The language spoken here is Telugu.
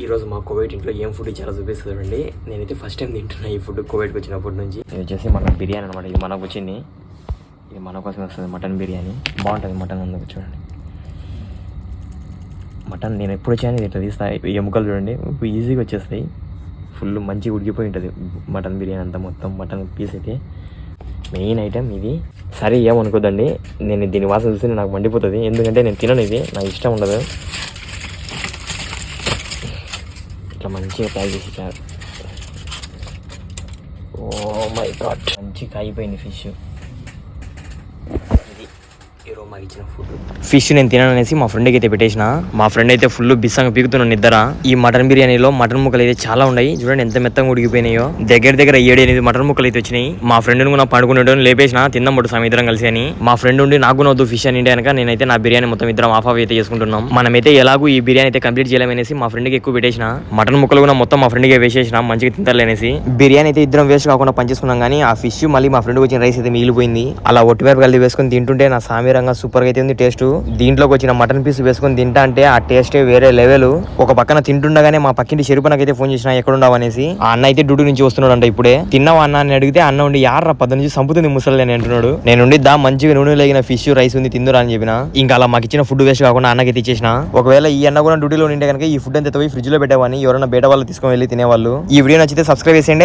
ఈరోజు మా కోవిడ్ ఇంట్లో ఏం ఫుడ్ చాలా చూపిస్తుందండి. నేనైతే ఫస్ట్ టైం తింటున్నా ఈ ఫుడ్ కోవిడ్కి వచ్చినప్పటి నుంచి. ఇది వచ్చేసి మన బిర్యానీ అనమాట. ఇది మనకు వచ్చింది, ఇది మన కోసం వస్తుంది. మటన్ బిర్యానీ బాగుంటుంది. మటన్ ముందుకు చూడండి. మటన్ నేను ఎప్పుడు వచ్చాను ఇట్లా తీస్తాయి. ఎముకలు చూడండి ఈజీగా వచ్చేస్తాయి. ఫుల్ మంచిగా ఉడికిపోయి ఉంటుంది మటన్ బిర్యానీ అంతా. మొత్తం మటన్ పీస్ అయితే మెయిన్ ఐటెం ఇది. సరే ఏమనుకోద్దండి, నేను దీని వాసన చూస్తే నాకు మండిపోతుంది. ఎందుకంటే నేను తినను, ఇది నాకు ఇష్టం ఉండదు. ఇట్లా మంచిగా ప్యాక్ చేసి ఇచ్చారు. ఓ మై గాడ్, మంచిగా అయిపోయింది ఫిష్. ఇది ఈరోజు మాకు ఇచ్చిన ఫుడ్. ఫిష్ నేను తిననేసి మా ఫ్రెండ్కి అయితే పెట్టేసిన. మా ఫ్రెండ్ అయితే ఫుల్ బిస్సంగా పీకుతున్నాను నిద్ర. ఈ మటన్ బిర్యానీలో మటన్ ముక్కలు అయితే చాలా ఉన్నాయి. చూడండి ఎంత మెత్తంగా ఉడికిపోయినాయో. దగ్గర 7-8 మటన్ ముక్కలు అయితే వచ్చినాయి. మా ఫ్రెండ్ కూడా పండుకునే లేపేసిన తిందాం పట్టు ఇద్దరం కలిసి అని. మా ఫ్రెండ్ ఉండి నాకు నవ్వుతూ ఫిష్ అని కనుక నేనైతే నా బిర్యానీ మొత్తం ఇద్దరం ఆఫ్ అయితే చేసుకుంటున్నాం. మనమైతే ఎలాగూ ఈ బిర్యానీ అయితే కంప్లీట్ చేయలేమనేసి మా ఫ్రెండ్కి ఎక్కువ పెట్టేసిన. మటన్ ముక్కలు కూడా మొత్తం మా ఫ్రెండ్కి వేసేసిన, మంచిగా తింటారనేసి. బిర్యానీ అయితే ఇద్దరం వేస్ట్ కాకుండా పనిచేసుకున్నాం. కానీ ఆ ఫిష్ మళ్ళీ మా ఫ్రెండ్కి వచ్చిన రైస్ అయితే మిగిలిపోయింది. అలా ఒట్టిమిరప కలిపి వేసుకొని తింటుంటే నా సామీరంగా సూపర్గా అయితే ఉంది టేస్ట్. దీంట్లోకి వచ్చిన మటన్ పీస్ వేసుకొని తింటా అంటే ఆ టేస్టే వేరే లెవెల్. ఒక పక్కన తింటుండగానే మా పక్కింటి షెరుపనకైతే ఫోన్ చేసిన ఎక్కడున్నావు అనేసి. ఆ అన్న అయితే డ్యూటీ నుంచి వస్తున్నాడు అంట. ఇప్పుడే తిన్నావా అన్న అని అడిగితే అన్న ఉండి యార్రా 10 నుంచి సంపుతుంది ముసలి అని అంటున్నాడు. నేనుండి మంచిగా నూనె లేగిన ఫిష్ రైస్ ఉంది తిందురా అని చెప్పిన. ఇంకా అలా మాకు ఇచ్చిన ఫుడ్ వేస్ట్ కాకుండా అన్నకైతే ఇచ్చేసిన. ఒకవేళ ఈ అన్న కూడా డ్యూటీలో ఉంటే కనుక ఈ ఫుడ్ అంతా ఫ్రిడ్జ్ లో పెట్టేవాని ఎవరైనా బయట వాళ్ళు తీసుకొని వెళ్ళి తినేవాళ్ళు. ఈ వీడియో నచ్చితే సబ్స్క్రైబ్ చేసేయండి.